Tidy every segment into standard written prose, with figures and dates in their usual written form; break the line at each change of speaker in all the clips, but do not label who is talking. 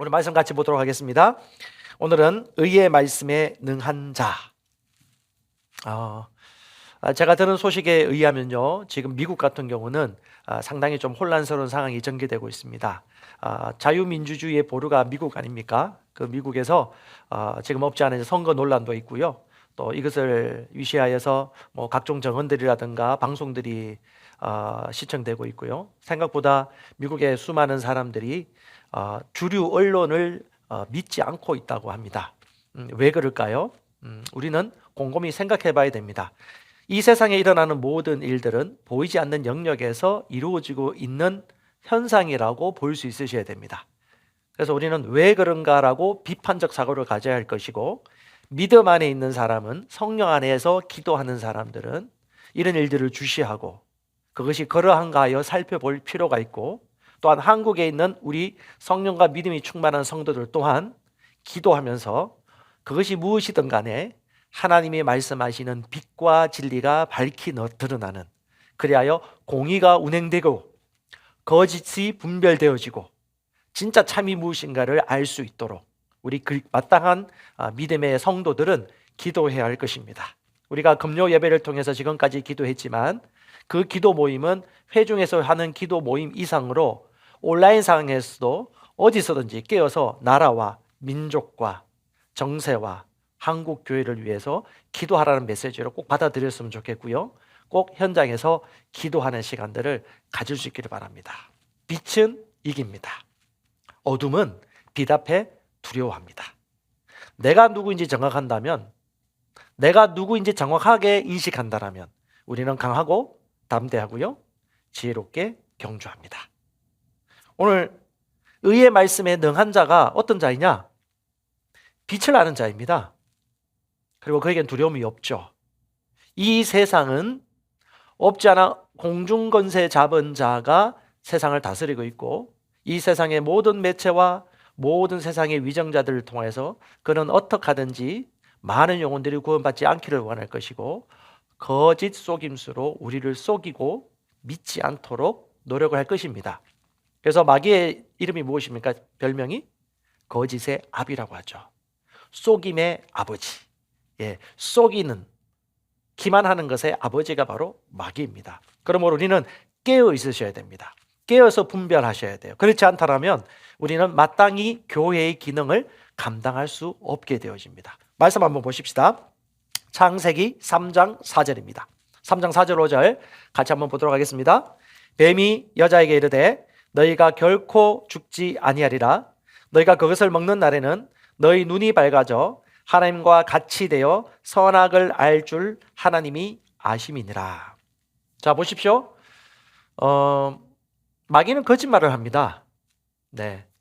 오늘 말씀 같이 보도록 하겠습니다. 오늘은 의의 말씀에 능한 자. 제가 들은 소식에 의하면요, 지금 미국 같은 경우는 상당히 좀 혼란스러운 상황이 전개되고 있습니다. 자유민주주의의 보루가 미국 아닙니까? 그 미국에서 지금 없지 않은 선거 논란도 있고요. 또 이것을 위시하여서 뭐 각종 정언들이라든가 방송들이 시청되고 있고요. 생각보다 미국의 수많은 사람들이 주류 언론을 믿지 않고 있다고 합니다. 왜 그럴까요? 우리는 곰곰이 생각해 봐야 됩니다. 이 세상에 일어나는 모든 일들은 보이지 않는 영역에서 이루어지고 있는 현상이라고 볼 수 있으셔야 됩니다. 그래서 우리는 왜 그런가라고 비판적 사고를 가져야 할 것이고, 믿음 안에 있는 사람은, 성령 안에서 기도하는 사람들은 이런 일들을 주시하고 그것이 그러한가 하여 살펴볼 필요가 있고, 또한 한국에 있는 우리 성령과 믿음이 충만한 성도들 또한 기도하면서 그것이 무엇이든 간에 하나님이 말씀하시는 빛과 진리가 밝히 드러나는, 그리하여 공의가 운행되고 거짓이 분별되어지고 진짜 참이 무엇인가를 알 수 있도록 우리 마땅한 믿음의 성도들은 기도해야 할 것입니다. 우리가 금요 예배를 통해서 지금까지 기도했지만 그 기도 모임은 회중에서 하는 기도 모임 이상으로 온라인 상황에서도 어디서든지 깨어서 나라와 민족과 정세와 한국 교회를 위해서 기도하라는 메시지를 꼭 받아들였으면 좋겠고요. 꼭 현장에서 기도하는 시간들을 가질 수 있기를 바랍니다. 빛은 이깁니다. 어둠은 빛 앞에 두려워합니다. 내가 누구인지 정확한다면, 내가 누구인지 정확하게 인식한다면 우리는 강하고 담대하고요, 지혜롭게 경주합니다. 오늘 의의 말씀에 능한 자가 어떤 자이냐? 빛을 아는 자입니다. 그리고 그에겐 두려움이 없죠. 이 세상은 없지 않아 공중권세 잡은 자가 세상을 다스리고 있고, 이 세상의 모든 매체와 모든 세상의 위정자들을 통해서 그는 어떻게 하든지 많은 영혼들이 구원받지 않기를 원할 것이고, 거짓 속임수로 우리를 속이고 믿지 않도록 노력을 할 것입니다. 그래서 마귀의 이름이 무엇입니까? 별명이 거짓의 아비라고 하죠. 속임의 아버지. 속이는, 기만하는 것의 아버지가 바로 마귀입니다. 그러므로 우리는 깨어 있으셔야 됩니다. 깨어서 분별하셔야 돼요. 그렇지 않다면 우리는 마땅히 교회의 기능을 감당할 수 없게 되어집니다. 말씀 한번 보십시다. 창세기 3장 4절입니다. 3장 4절 5절 같이 한번 보도록 하겠습니다. 뱀이 여자에게 이르되 너희가 결코 죽지 아니하리라. 너희가 그것을 먹는 날에는 너희 눈이 밝아져 하나님과 같이 되어 선악을 알 줄 하나님이 아심이니라. 자, 보십시오. 마귀는 거짓말을 합니다.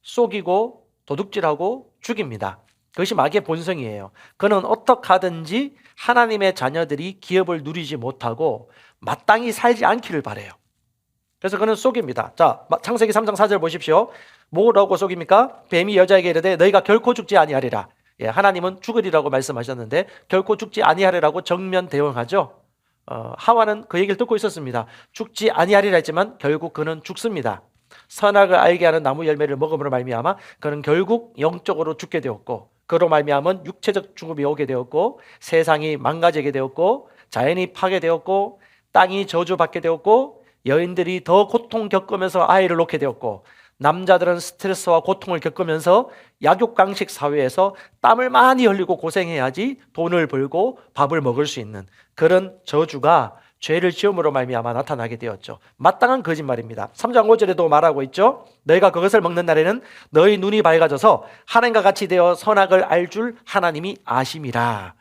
속이고 도둑질하고 죽입니다. 그것이 마귀의 본성이에요. 그는 어떻게 하든지 하나님의 자녀들이 기업을 누리지 못하고 마땅히 살지 않기를 바라요. 그래서 그는 속입니다. 자, 창세기 3장 4절 보십시오. 뭐라고 속입니까? 뱀이 여자에게 이르되 너희가 결코 죽지 아니하리라. 하나님은 죽으리라고 말씀하셨는데 결코 죽지 아니하리라고 정면 대응하죠. 하와는 그 얘기를 듣고 있었습니다. 죽지 아니하리라 했지만 결국 그는 죽습니다. 선악을 알게 하는 나무 열매를 먹음으로 말미암아 그는 결국 영적으로 죽게 되었고, 그로 말미암은 육체적 죽음이 오게 되었고, 세상이 망가지게 되었고, 자연이 파괴되었고, 땅이 저주받게 되었고, 여인들이 더 고통 겪으면서 아이를 놓게 되었고, 남자들은 스트레스와 고통을 겪으면서 약육강식 사회에서 땀을 많이 흘리고 고생해야지 돈을 벌고 밥을 먹을 수 있는 그런 저주가 죄를 지음으로 말미암아 나타나게 되었죠. 마땅한 거짓말입니다. 3장 5절에도 말하고 있죠. 너희가 그것을 먹는 날에는 너희 눈이 밝아져서 하나님과 같이 되어 선악을 알 줄 하나님이 아심이라.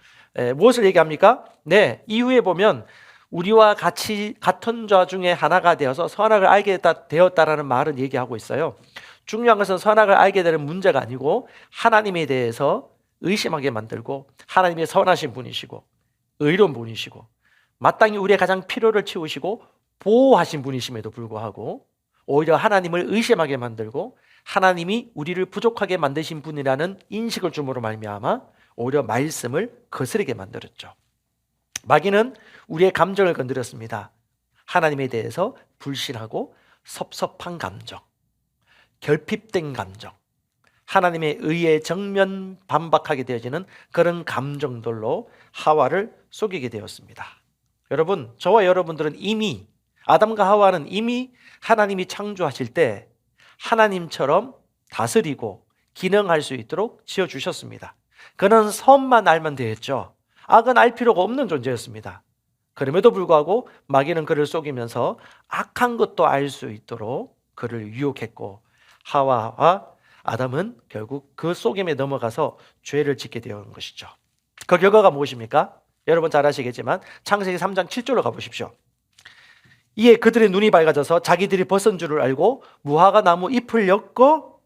무엇을 얘기합니까? 이후에 보면 우리와 같이 같은 자 중에 하나가 되어서 선악을 알게 되었다라는 말은 얘기하고 있어요. 중요한 것은 선악을 알게 되는 문제가 아니고 하나님에 대해서 의심하게 만들고, 하나님이 선하신 분이시고 의로운 분이시고 마땅히 우리의 가장 필요를 채우시고 보호하신 분이심에도 불구하고 오히려 하나님을 의심하게 만들고 하나님이 우리를 부족하게 만드신 분이라는 인식을 줌으로 말미암아 오히려 말씀을 거스르게 만들었죠. 마귀는 우리의 감정을 건드렸습니다. 하나님에 대해서 불신하고 섭섭한 감정, 결핍된 감정, 하나님의 의에 정면 반박하게 되어지는 그런 감정들로 하와를 속이게 되었습니다. 여러분, 저와 여러분들은 이미 아담과 하와는 이미 하나님이 창조하실 때 하나님처럼 다스리고 기능할 수 있도록 지어주셨습니다. 그는 선만 알면 되었죠. 악은 알 필요가 없는 존재였습니다. 그럼에도 불구하고 마귀는 그를 속이면서 악한 것도 알 수 있도록 그를 유혹했고, 하와와 아담은 결국 그 속임에 넘어가서 죄를 짓게 되는 것이죠. 그 결과가 무엇입니까? 여러분 잘 아시겠지만 창세기 3장 7절로 가보십시오. 이에 그들의 눈이 밝아져서 자기들이 벗은 줄을 알고 무화과 나무 잎을 엮어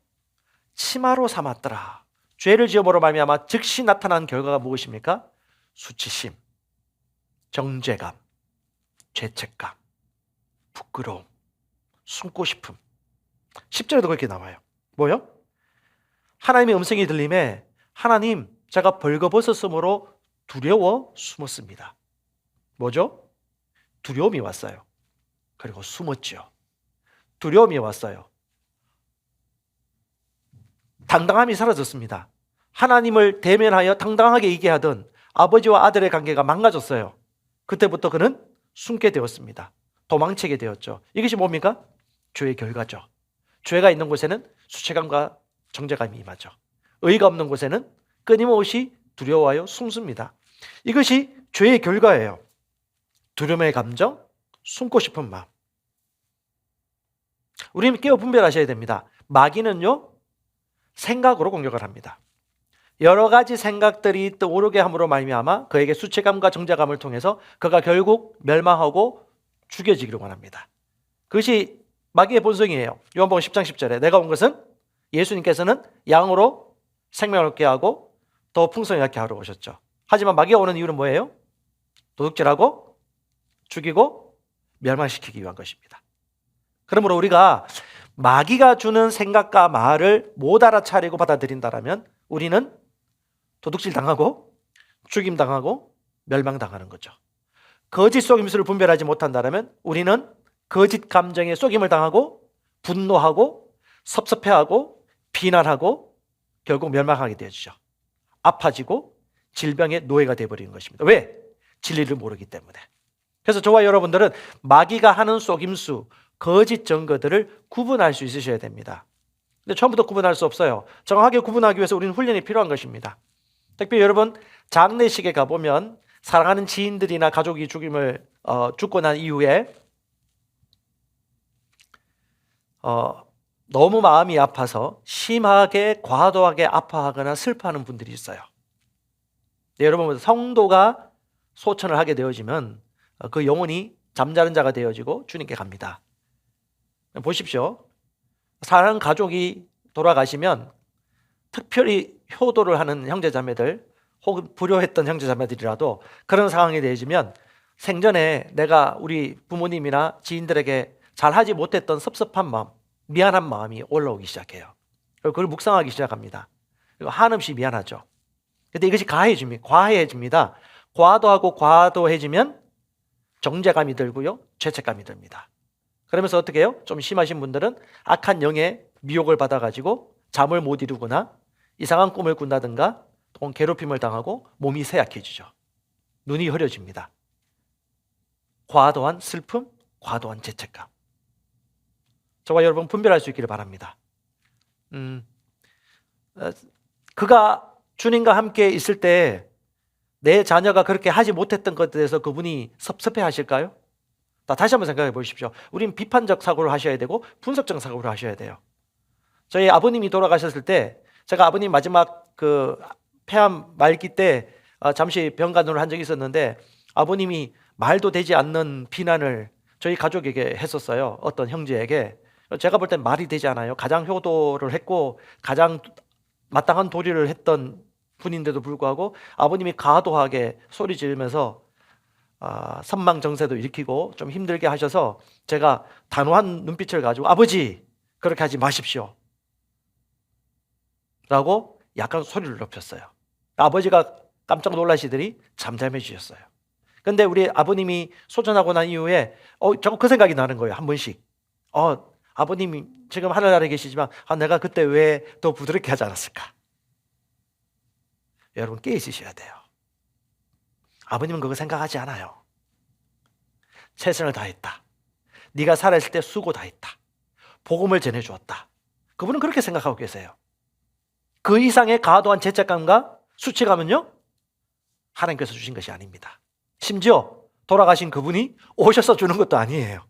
치마로 삼았더라. 죄를 지음으로 말미암아 즉시 나타난 결과가 무엇입니까? 수치심, 정죄감, 죄책감, 부끄러움, 숨고 싶음. 10절에도 그렇게 나와요. 뭐요? 하나님의 음성이 들림에 하나님, 제가 벌거벗었으므로 두려워 숨었습니다. 뭐죠? 두려움이 왔어요. 그리고 숨었죠. 두려움이 왔어요. 당당함이 사라졌습니다. 하나님을 대면하여 당당하게 얘기하던 아버지와 아들의 관계가 망가졌어요. 그때부터 그는 숨게 되었습니다. 도망치게 되었죠. 이것이 뭡니까? 죄의 결과죠. 죄가 있는 곳에는 수치감과 정죄감이 임하죠. 의가 없는 곳에는 끊임없이 두려워하여 숨습니다. 이것이 죄의 결과예요. 두려움의 감정, 숨고 싶은 마음. 우리는 깨어 분별하셔야 됩니다. 마귀는요, 생각으로 공격을 합니다. 여러 가지 생각들이 떠오르게 함으로 말미암아 그에게 수치감과 정죄감을 통해서 그가 결국 멸망하고 죽여지기를 원합니다. 그것이 마귀의 본성이에요. 요한복음 10장 10절에 내가 온 것은 예수님께서는 양으로 생명을 얻게 하고 더 풍성하게 하러 오셨죠. 하지만 마귀가 오는 이유는 뭐예요? 도둑질하고 죽이고 멸망시키기 위한 것입니다. 그러므로 우리가 마귀가 주는 생각과 말을 못 알아차리고 받아들인다면 우리는 도둑질 당하고 죽임 당하고 멸망 당하는 거죠. 거짓 속임수를 분별하지 못한다면 우리는 거짓 감정에 속임을 당하고 분노하고 섭섭해하고 비난하고 결국 멸망하게 되어지죠. 아파지고 질병의 노예가 되어버리는 것입니다. 왜? 진리를 모르기 때문에. 그래서 저와 여러분들은 마귀가 하는 속임수, 거짓 증거들을 구분할 수 있으셔야 됩니다. 근데 처음부터 구분할 수 없어요. 정확하게 구분하기 위해서 우리는 훈련이 필요한 것입니다. 특별히 여러분 장례식에 가보면 사랑하는 지인들이나 가족이 죽고 난 이후에 너무 마음이 아파서 심하게 과도하게 아파하거나 슬퍼하는 분들이 있어요. 네, 여러분 성도가 소천을 하게 되어지면 그 영혼이 잠자는 자가 되어지고 주님께 갑니다. 보십시오. 사랑하는 가족이 돌아가시면 특별히 효도를 하는 형제자매들 혹은 불효했던 형제자매들이라도 그런 상황이 되어지면 생전에 내가 우리 부모님이나 지인들에게 잘하지 못했던 섭섭한 마음, 미안한 마음이 올라오기 시작해요. 그걸 묵상하기 시작합니다. 그리고 한없이 미안하죠. 근데 이것이 과해집니다. 과도하고 과도해지면 정죄감이 들고요, 죄책감이 듭니다. 그러면서 어떻게 해요? 좀 심하신 분들은 악한 영의 미혹을 받아가지고 잠을 못 이루거나 이상한 꿈을 꾼다든가 또는 괴롭힘을 당하고 몸이 쇠약해지죠. 눈이 흐려집니다. 과도한 슬픔, 과도한 죄책감. 저와 여러분 분별할 수 있기를 바랍니다. 그가 주님과 함께 있을 때 내 자녀가 그렇게 하지 못했던 것에 대해서 그분이 섭섭해 하실까요? 다시 한번 생각해 보십시오. 우린 비판적 사고를 하셔야 되고 분석적 사고를 하셔야 돼요. 저희 아버님이 돌아가셨을 때 제가 아버님 마지막 그 폐암 말기 때 잠시 병간호를 한 적이 있었는데 아버님이 말도 되지 않는 비난을 저희 가족에게 했었어요. 어떤 형제에게. 제가 볼 땐 말이 되지 않아요. 가장 효도를 했고 가장 마땅한 도리를 했던 분인데도 불구하고 아버님이 과도하게 소리 지르면서 선망정세도 일으키고 좀 힘들게 하셔서 제가 단호한 눈빛을 가지고 아버지 그렇게 하지 마십시오 라고 약간 소리를 높였어요. 아버지가 깜짝 놀라시더니 잠잠해지셨어요. 근데 우리 아버님이 소천하고 난 이후에 자꾸 그 생각이 나는 거예요. 한 번씩 아버님이 지금 하늘나라에 계시지만 내가 그때 왜 더 부드럽게 하지 않았을까? 여러분 깨어 있으셔야 돼요. 아버님은 그거 생각하지 않아요. 최선을 다했다. 네가 살아있을 때 수고 다했다. 복음을 전해주었다. 그분은 그렇게 생각하고 계세요. 그 이상의 과도한 죄책감과 수치감은요, 하나님께서 주신 것이 아닙니다. 심지어 돌아가신 그분이 오셔서 주는 것도 아니에요.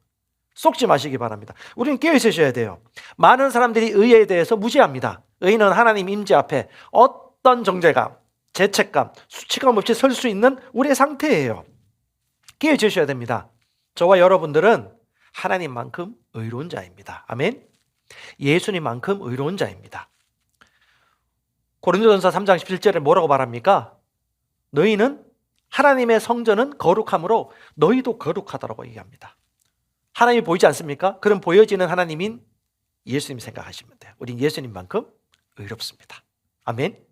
속지 마시기 바랍니다. 우리는 깨어 있으셔야 돼요. 많은 사람들이 의에 대해서 무지합니다. 의는 하나님 임재 앞에 어떤 정죄감, 죄책감, 수치감 없이 설 수 있는 우리의 상태예요. 깨어 있으셔야 됩니다. 저와 여러분들은 하나님만큼 의로운 자입니다. 아멘. 예수님만큼 의로운 자입니다. 고린도전서 3장 17절에 뭐라고 말합니까? 너희는 하나님의 성전은 거룩함으로 너희도 거룩하다라고 얘기합니다. 하나님이 보이지 않습니까? 그럼 보여지는 하나님인 예수님 생각하시면 돼요. 우린 예수님만큼 의롭습니다. 아멘.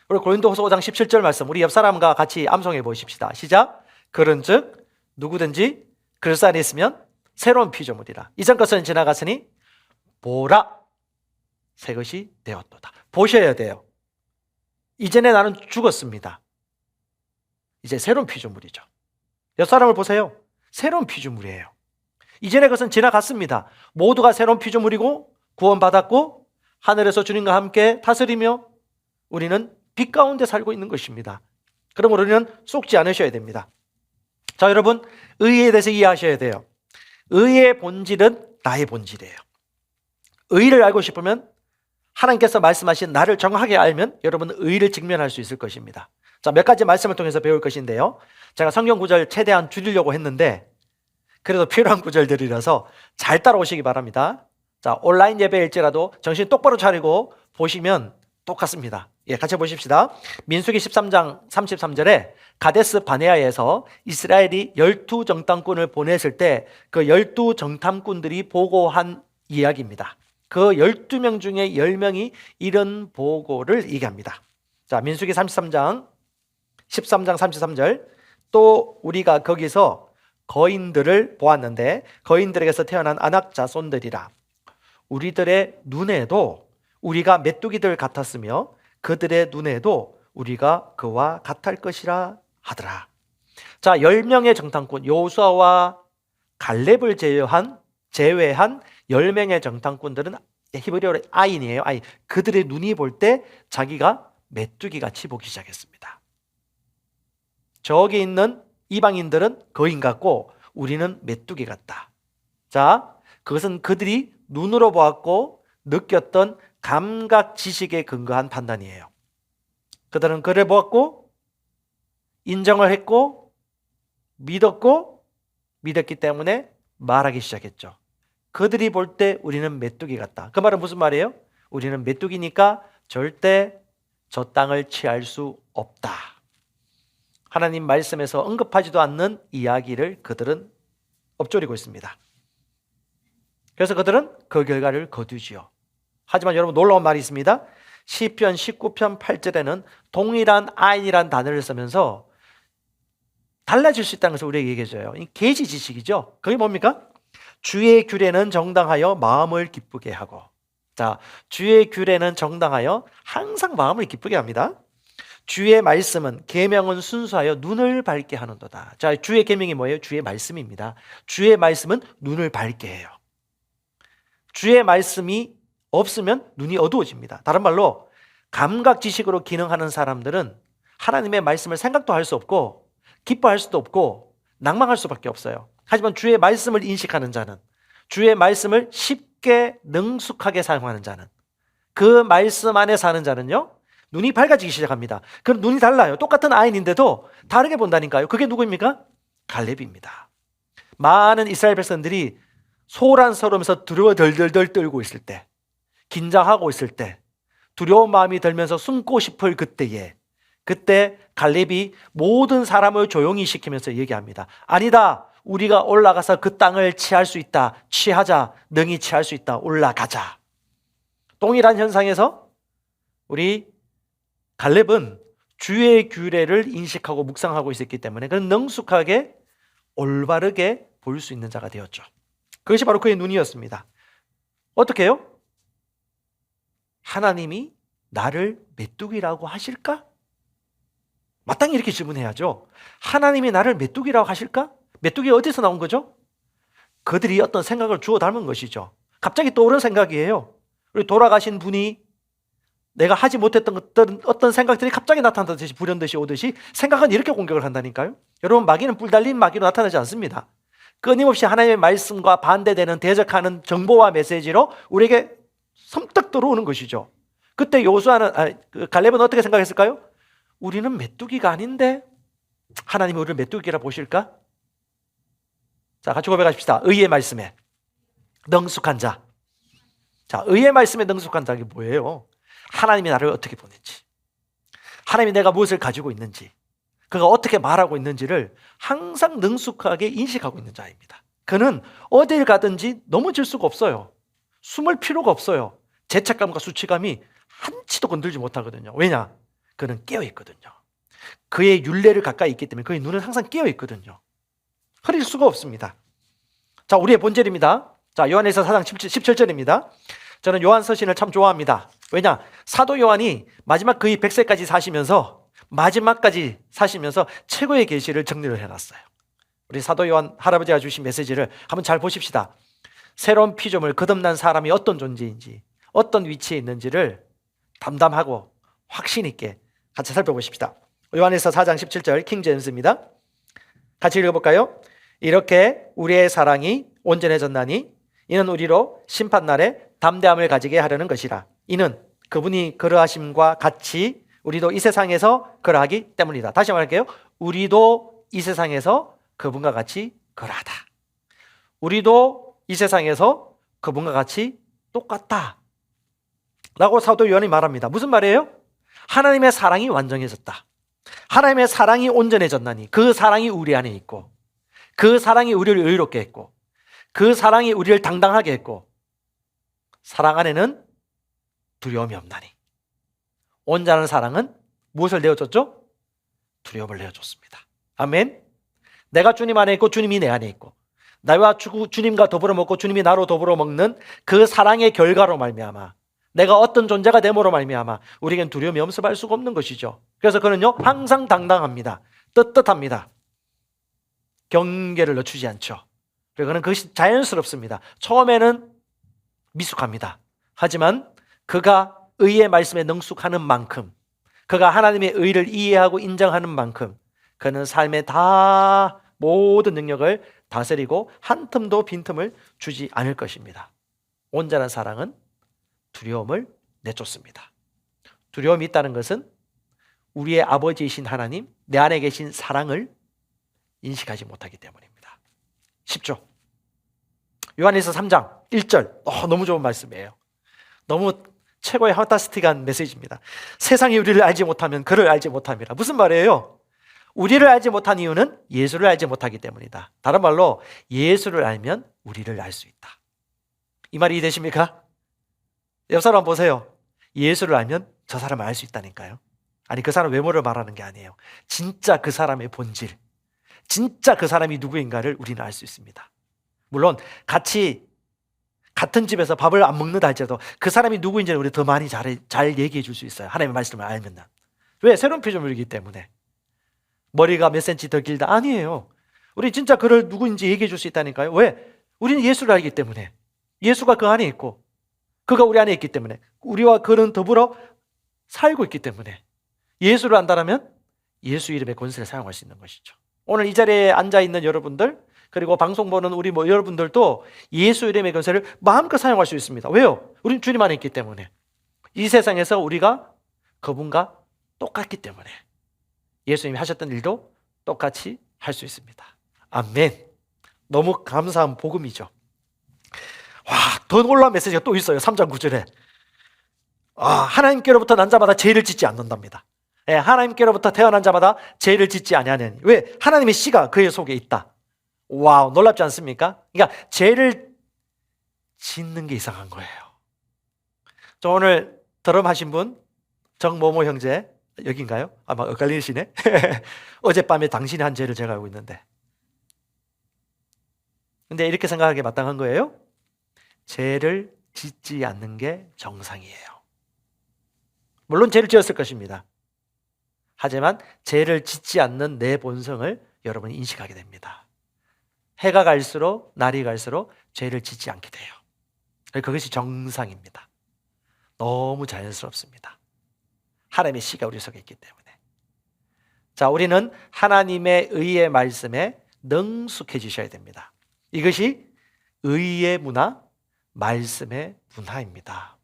우리 고린도후서 5장 17절 말씀, 우리 옆 사람과 같이 암송해 보십시다. 시작. 그런즉 누구든지 그리스도 안에 있으면 새로운 피조물이라. 이전 것은 지나갔으니 보라 새 것이 되었도다. 보셔야 돼요. 이전에 나는 죽었습니다. 이제 새로운 피조물이죠. 옆 사람을 보세요. 새로운 피조물이에요. 이전의 것은 지나갔습니다. 모두가 새로운 피조물이고 구원받았고 하늘에서 주님과 함께 다스리며 우리는 빛 가운데 살고 있는 것입니다. 그러므로 우리는 속지 않으셔야 됩니다. 자, 여러분, 의에 대해서 이해하셔야 돼요. 의의 본질은 나의 본질이에요. 의를 알고 싶으면 하나님께서 말씀하신 나를 정확하게 알면 여러분은 의를 직면할 수 있을 것입니다. 자, 몇 가지 말씀을 통해서 배울 것인데요. 제가 성경 구절 최대한 줄이려고 했는데 그래도 필요한 구절들이라서 잘 따라오시기 바랍니다. 자, 온라인 예배일지라도 정신 똑바로 차리고 보시면 똑같습니다. 예, 같이 보십시다. 민수기 13장 33절에 가데스 바네아에서 이스라엘이 12정탐꾼을 보냈을 때 그 12정탐꾼들이 보고한 이야기입니다. 그 12명 중에 10명이 이런 보고를 얘기합니다. 자, 민수기 13장 33절, 또 우리가 거기서 거인들을 보았는데 거인들에게서 태어난 안악 자손들이라. 우리들의 눈에도 우리가 메뚜기들 같았으며 그들의 눈에도 우리가 그와 같을 것이라 하더라. 자, 10명의 정탐꾼 여호수아와 갈렙을 제외한 10명의 정탐꾼들은 히브리어로 아인이에요. 아인. 그들의 눈이 볼 때 자기가 메뚜기같이 보기 시작했습니다. 저기 있는 이방인들은 거인 같고 우리는 메뚜기 같다. 자, 그것은 그들이 눈으로 보았고 느꼈던 감각 지식에 근거한 판단이에요. 그들은 그를 보았고 인정을 했고 믿었기 때문에 말하기 시작했죠. 그들이 볼 때 우리는 메뚜기 같다. 그 말은 무슨 말이에요? 우리는 메뚜기니까 절대 저 땅을 취할 수 없다. 하나님 말씀에서 언급하지도 않는 이야기를 그들은 엎조리고 있습니다. 그래서 그들은 그 결과를 거두지요. 하지만 여러분, 놀라운 말이 있습니다. 시편 19편 8절에는 동일한 아인이란 단어를 쓰면서 달라질 수 있다는 것을 우리에게 얘기해줘요. 이 계시 지식이죠. 그게 뭡니까? 주의 규례는 정당하여 마음을 기쁘게 하고. 자, 주의 규례는 정당하여 항상 마음을 기쁘게 합니다. 주의 말씀은 계명은 순수하여 눈을 밝게 하는도다. 자, 주의 계명이 뭐예요? 주의 말씀입니다. 주의 말씀은 눈을 밝게 해요. 주의 말씀이 없으면 눈이 어두워집니다. 다른 말로 감각 지식으로 기능하는 사람들은 하나님의 말씀을 생각도 할 수 없고 기뻐할 수도 없고 낭망할 수밖에 없어요. 하지만 주의 말씀을 인식하는 자는, 주의 말씀을 쉽게 능숙하게 사용하는 자는, 그 말씀 안에 사는 자는요, 눈이 밝아지기 시작합니다. 그럼 눈이 달라요. 똑같은 아인인데도 다르게 본다니까요. 그게 누구입니까? 갈렙입니다. 많은 이스라엘 백성들이 소란스러우면서 두려워 덜덜덜 떨고 있을 때, 긴장하고 있을 때, 두려운 마음이 들면서 숨고 싶을 그때 갈렙이 모든 사람을 조용히 시키면서 얘기합니다. 아니다. 우리가 올라가서 그 땅을 취할 수 있다. 취하자. 능히 취할 수 있다. 올라가자. 동일한 현상에서 우리 갈렙은 주의 규례를 인식하고 묵상하고 있었기 때문에 그는 능숙하게 올바르게 볼 수 있는 자가 되었죠. 그것이 바로 그의 눈이었습니다. 어떻게 해요? 하나님이 나를 메뚜기라고 하실까? 마땅히 이렇게 질문해야죠. 하나님이 나를 메뚜기라고 하실까? 메뚜기가 어디서 나온 거죠? 그들이 어떤 생각을 주워 담은 것이죠. 갑자기 떠오른 생각이에요. 우리 돌아가신 분이 내가 하지 못했던 어떤 생각들이 갑자기 나타나듯이 불현듯이 오듯이 생각은 이렇게 공격을 한다니까요. 여러분, 마귀는 뿔 달린 마귀로 나타나지 않습니다. 끊임없이 하나님의 말씀과 반대되는 대적하는 정보와 메시지로 우리에게 섬뜩 들어오는 것이죠. 그때 갈렙은 어떻게 생각했을까요? 우리는 메뚜기가 아닌데 하나님이 우리를 메뚜기라 보실까? 자, 같이 고백하십시다. 의의 말씀에 능숙한 자. 자, 의의 말씀에 능숙한 자가 뭐예요? 하나님이 나를 어떻게 보는지, 하나님이 내가 무엇을 가지고 있는지, 그가 어떻게 말하고 있는지를 항상 능숙하게 인식하고 있는 자입니다. 그는 어딜 가든지 넘어질 수가 없어요. 숨을 필요가 없어요. 죄책감과 수치감이 한치도 건들지 못하거든요. 왜냐? 그는 깨어있거든요. 그의 율례를 가까이 있기 때문에 그의 눈은 항상 깨어있거든요. 흐릴 수가 없습니다. 자, 우리의 본절입니다. 자, 요한일서 4장 17절입니다. 저는 요한 서신을 참 좋아합니다. 왜냐? 사도 요한이 마지막 그의 100세까지 사시면서 마지막까지 사시면서 최고의 계시를 정리를 해놨어요. 우리 사도 요한 할아버지가 주신 메시지를 한번 잘 보십시다. 새로운 피조물, 거듭난 사람이 어떤 존재인지, 어떤 위치에 있는지를 담담하고 확신 있게 같이 살펴보십시다. 요한일서 4장 17절 킹제임스입니다. 같이 읽어볼까요? 이렇게 우리의 사랑이 온전해졌나니 이는 우리로 심판날에 담대함을 가지게 하려는 것이라. 이는 그분이 그러하심과 같이 우리도 이 세상에서 그러하기 때문이다. 다시 말할게요. 우리도 이 세상에서 그분과 같이 그러하다. 우리도 이 세상에서 그분과 같이 똑같다 라고 사도 요한이 말합니다. 무슨 말이에요? 하나님의 사랑이 완전해졌다. 하나님의 사랑이 온전해졌나니 그 사랑이 우리 안에 있고, 그 사랑이 우리를 의롭게 했고, 그 사랑이 우리를 당당하게 했고, 사랑 안에는 두려움이 없나니. 온전한 사랑은 무엇을 내어줬죠? 두려움을 내어줬습니다. 아멘. 내가 주님 안에 있고 주님이 내 안에 있고, 나와 주님과 더불어 먹고 주님이 나로 더불어 먹는 그 사랑의 결과로 말미암아 내가 어떤 존재가 됨으로 말미암아 우리에겐 두려움이 엄습할 수가 없는 것이죠. 그래서 그는요 항상 당당합니다. 떳떳합니다. 경계를 늦추지 않죠. 그리고 그는 그것이 자연스럽습니다. 처음에는 미숙합니다. 하지만 그가 의의 말씀에 능숙하는 만큼, 그가 하나님의 의를 이해하고 인정하는 만큼 그는 삶의 다 모든 능력을 다스리고 한 틈도 빈틈을 주지 않을 것입니다. 온전한 사랑은 두려움을 내쫓습니다. 두려움이 있다는 것은 우리의 아버지이신 하나님, 내 안에 계신 사랑을 인식하지 못하기 때문입니다. 쉽죠? 요한일서 3장 1절 너무 좋은 말씀이에요. 너무 최고의 판타스틱한 메시지입니다. 세상이 우리를 알지 못하면 그를 알지 못함이라. 무슨 말이에요? 우리를 알지 못한 이유는 예수를 알지 못하기 때문이다. 다른 말로 예수를 알면 우리를 알 수 있다. 이 말이 이해되십니까? 옆 사람 보세요. 예수를 알면 저 사람을 알 수 있다니까요. 아니, 그 사람 외모를 말하는 게 아니에요. 진짜 그 사람의 본질, 진짜 그 사람이 누구인가를 우리는 알 수 있습니다. 물론 같은 집에서 밥을 안 먹는다 할지라도 그 사람이 누구인지는 우리 더 많이 잘 얘기해 줄 수 있어요. 하나님의 말씀을 알면. 왜? 새로운 피조물이기 때문에. 머리가 몇 센치 더 길다? 아니에요. 우리 진짜 그를 누구인지 얘기해 줄 수 있다니까요. 왜? 우리는 예수를 알기 때문에. 예수가 그 안에 있고 그가 우리 안에 있기 때문에, 우리와 그는 더불어 살고 있기 때문에 예수를 안다라면 예수 이름의 권세를 사용할 수 있는 것이죠. 오늘 이 자리에 앉아있는 여러분들, 그리고 방송 보는 우리 여러분들도 예수 이름의 권세를 마음껏 사용할 수 있습니다. 왜요? 우리는 주님 안에 있기 때문에. 이 세상에서 우리가 그분과 똑같기 때문에 예수님이 하셨던 일도 똑같이 할 수 있습니다. 아멘. 너무 감사한 복음이죠. 와, 더 놀라운 메시지가 또 있어요. 3장 9절에 하나님께로부터 난 자마다 죄를 짓지 않는답니다. 하나님께로부터 태어난 자마다 죄를 짓지 아니하느니. 왜? 하나님의 씨가 그의 속에 있다. 와우, 놀랍지 않습니까? 그러니까 죄를 짓는 게 이상한 거예요. 저 오늘 드럼하신 분 정모모 형제 여긴가요? 아마 엇갈리시네. 어젯밤에 당신이 한 죄를 제가 알고 있는데, 근데 이렇게 생각하기에 마땅한 거예요. 죄를 짓지 않는 게 정상이에요. 물론 죄를 지었을 것입니다. 하지만 죄를 짓지 않는 내 본성을 여러분이 인식하게 됩니다. 해가 갈수록, 날이 갈수록 죄를 짓지 않게 돼요. 그것이 정상입니다. 너무 자연스럽습니다. 하나님의 씨가 우리 속에 있기 때문에. 자, 우리는 하나님의 의의 말씀에 능숙해지셔야 됩니다. 이것이 의의 문화, 말씀의 문화입니다.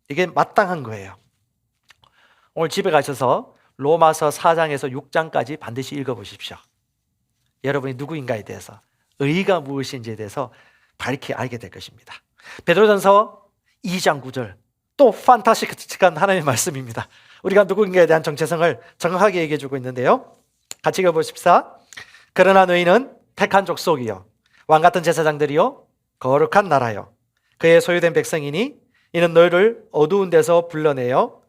이게 마땅한 거예요. 오늘 집에 가셔서 로마서 4장에서 6장까지 반드시 읽어보십시오. 여러분이 누구인가에 대해서, 의가 무엇인지에 대해서 밝히 알게 될 것입니다. 베드로전서 2장 9절, 또 판타스틱한 하나님의 말씀입니다. 우리가 누구인가에 대한 정체성을 정확하게 얘기해 주고 있는데요. 같이 읽어보십시다. 그러나 너희는 택한 족속이요, 왕같은 제사장들이요, 거룩한 나라요, 그의 소유된 백성이니 이는 너희를 어두운 데서 불러내어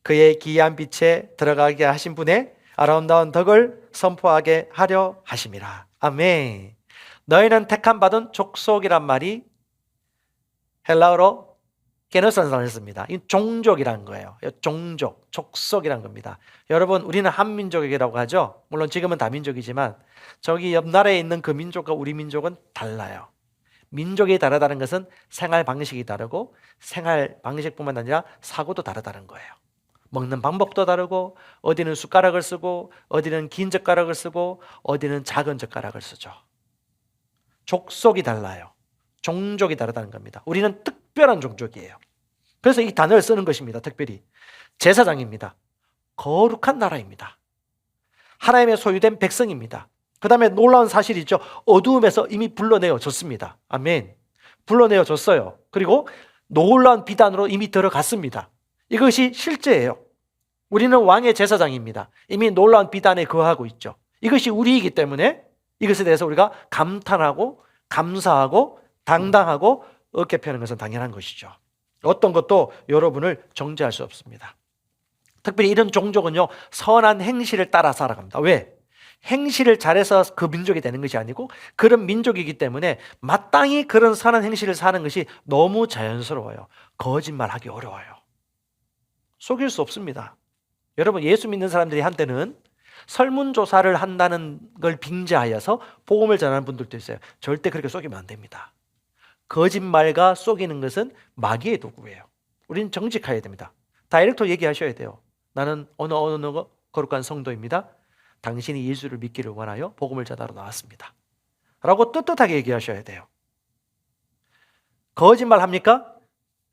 그의 기이한 빛에 들어가게 하신 분의 아름다운 덕을 선포하게 하려 하심이라. 아멘. 너희는 택함 받은 족속이란 말이 헬라어로 게노산을 씁니다. 이 종족이라는 거예요. 종족, 족속이란 겁니다. 여러분, 우리는 한민족이라고 하죠. 물론 지금은 다민족이지만 저기 옆 나라에 있는 그 민족과 우리 민족은 달라요. 민족이 다르다는 것은 생활 방식이 다르고, 생활 방식뿐만 아니라 사고도 다르다는 거예요. 먹는 방법도 다르고, 어디는 숟가락을 쓰고, 어디는 긴 젓가락을 쓰고, 어디는 작은 젓가락을 쓰죠. 족속이 달라요. 종족이 다르다는 겁니다. 우리는 특별한 종족이에요. 그래서 이 단어를 쓰는 것입니다. 특별히 제사장입니다. 거룩한 나라입니다. 하나님의 소유된 백성입니다. 그 다음에 놀라운 사실이죠. 어두움에서 이미 불러내어졌습니다. 아멘. 불러내어졌어요. 그리고 놀라운 비단으로 이미 들어갔습니다. 이것이 실제예요. 우리는 왕의 제사장입니다. 이미 놀라운 비단에 거하고 있죠. 이것이 우리이기 때문에 이것에 대해서 우리가 감탄하고 감사하고 당당하고 어깨 펴는 것은 당연한 것이죠. 어떤 것도 여러분을 정죄할 수 없습니다. 특별히 이런 종족은요, 선한 행실을 따라 살아갑니다. 왜? 행실을 잘해서 그 민족이 되는 것이 아니고 그런 민족이기 때문에 마땅히 그런 선한 행실을 사는 것이 너무 자연스러워요. 거짓말하기 어려워요. 속일 수 없습니다. 여러분, 예수 믿는 사람들이 한때는 설문조사를 한다는 걸 빙자하여서 복음을 전하는 분들도 있어요. 절대 그렇게 속이면 안 됩니다. 거짓말과 속이는 것은 마귀의 도구예요. 우리는 정직해야 됩니다. 다이렉트 얘기하셔야 돼요. 나는 어느 거룩한 성도입니다. 당신이 예수를 믿기를 원하여 복음을 전하러 나왔습니다. 라고 떳떳하게 얘기하셔야 돼요. 거짓말 합니까?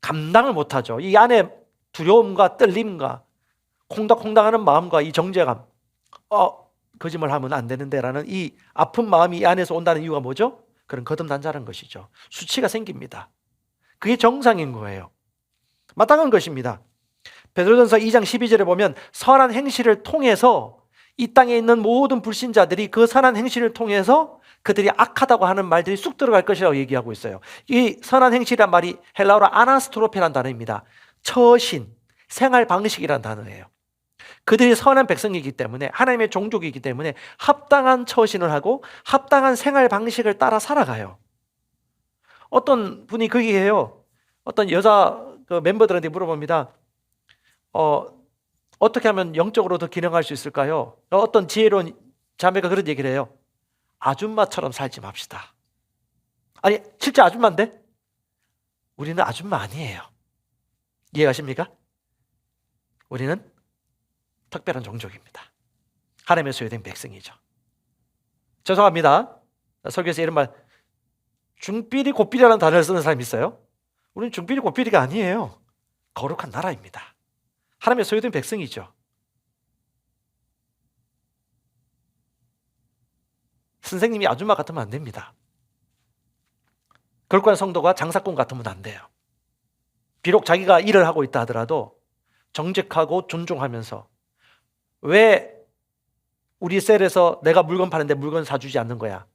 감당을 못하죠. 이 안에 두려움과 떨림과 콩닥콩닥하는 마음과 이 정죄감, 거짓말하면 안 되는데 라는 이 아픈 마음이 이 안에서 온다는 이유가 뭐죠? 그런 거듭난자는 것이죠. 수치가 생깁니다. 그게 정상인 거예요. 마땅한 것입니다. 베드로전서 2장 12절에 보면 선한 행실을 통해서 이 땅에 있는 모든 불신자들이 그 선한 행실을 통해서 그들이 악하다고 하는 말들이 쑥 들어갈 것이라고 얘기하고 있어요. 이 선한 행실이란 말이 헬라어로 아나스트로페라는 단어입니다. 처신, 생활 방식이라는 단어예요. 그들이 선한 백성이기 때문에, 하나님의 종족이기 때문에 합당한 처신을 하고 합당한 생활 방식을 따라 살아가요. 어떤 분이 그 얘기해요. 어떤 여자 그 멤버들한테 물어봅니다. 어떻게 하면 영적으로 더 기능할 수 있을까요? 어떤 지혜로운 자매가 그런 얘기를 해요. 아줌마처럼 살지 맙시다. 아니, 실제 아줌마인데? 우리는 아줌마 아니에요. 이해가십니까? 우리는 특별한 종족입니다. 하나님의 소유된 백성이죠. 죄송합니다. 설교에서 이런 말, 중삐리 고삐리라는 단어를 쓰는 사람이 있어요. 우리는 중삐리 고삐리가 아니에요. 거룩한 나라입니다. 하나님의 소유된 백성이죠. 선생님이 아줌마 같으면 안 됩니다. 거룩한 성도가 장사꾼 같으면 안 돼요. 비록 자기가 일을 하고 있다 하더라도 정직하고 존중하면서, 왜 우리 셀에서 내가 물건 파는데 물건 사주지 않는 거야?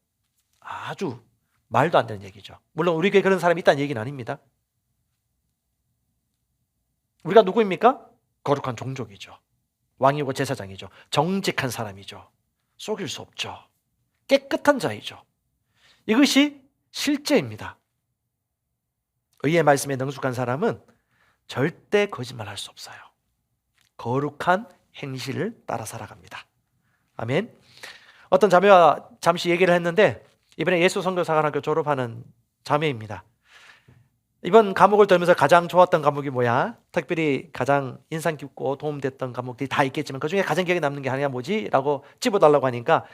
아주 말도 안 되는 얘기죠. 물론 우리 교회에 그런 사람이 있다는 얘기는 아닙니다. 우리가 누구입니까? 거룩한 종족이죠. 왕이고 제사장이죠. 정직한 사람이죠. 속일 수 없죠. 깨끗한 자이죠. 이것이 실제입니다. 의의 말씀에 능숙한 사람은 절대 거짓말할 수 없어요. 거룩한 행실을 따라 살아갑니다. 아멘. 어떤 자매와 잠시 얘기를 했는데 이번에 예수선교사관학교 졸업하는 자매입니다. 이번 과목을 들으면서 가장 좋았던 과목이 뭐야? 특별히 가장 인상 깊고 도움됐던 과목들이 다 있겠지만 그중에 가장 기억에 남는 게 하나가 뭐지? 라고 찝어달라고 하니까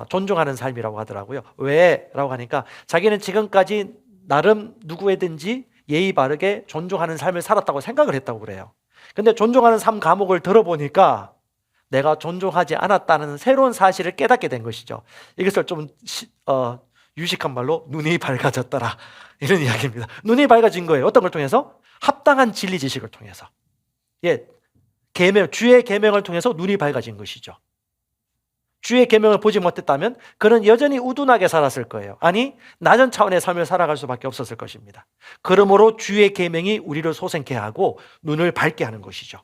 존중하는 삶이라고 하더라고요. 왜? 라고 하니까 자기는 지금까지 나름 누구에든지 예의 바르게 존중하는 삶을 살았다고 생각을 했다고 그래요. 근데 존중하는 삶 과목을 들어보니까 내가 존중하지 않았다는 새로운 사실을 깨닫게 된 것이죠. 이것을 좀 유식한 말로 눈이 밝아졌더라 이런 이야기입니다. 눈이 밝아진 거예요. 어떤 걸 통해서? 합당한 진리 지식을 통해서. 주의 계명을 통해서 눈이 밝아진 것이죠. 주의 계명을 보지 못했다면 그는 여전히 우둔하게 살았을 거예요. 아니, 낮은 차원의 삶을 살아갈 수밖에 없었을 것입니다. 그러므로 주의 계명이 우리를 소생케 하고 눈을 밝게 하는 것이죠.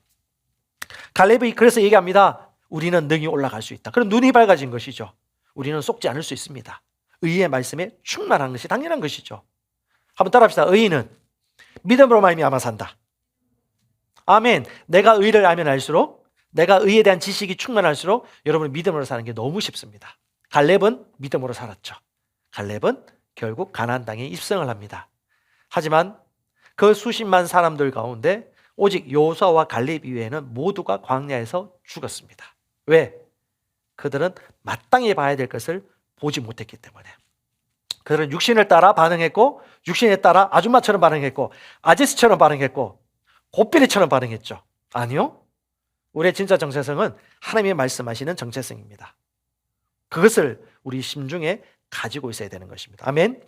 갈렙이 그래서 얘기합니다. 우리는 능히 올라갈 수 있다. 그럼 눈이 밝아진 것이죠. 우리는 속지 않을 수 있습니다. 의의 말씀에 충만한 것이 당연한 것이죠. 한번 따라합시다. 의인은 믿음으로 말미암아 산다. 아멘. 내가 의를 알면 알수록, 내가 의에 대한 지식이 충만할수록 여러분 믿음으로 사는 게 너무 쉽습니다. 갈렙은 믿음으로 살았죠. 갈렙은 결국 가나안 땅에 입성을 합니다. 하지만 그 수십만 사람들 가운데 오직 여호수아와 갈렙 이외에는 모두가 광야에서 죽었습니다. 왜? 그들은 마땅히 봐야 될 것을 보지 못했기 때문에. 그들은 육신을 따라 반응했고, 육신에 따라 아줌마처럼 반응했고, 아저씨처럼 반응했고, 고삐리처럼 반응했죠. 아니요. 우리의 진짜 정체성은 하나님이 말씀하시는 정체성입니다. 그것을 우리 심중에 가지고 있어야 되는 것입니다. 아멘.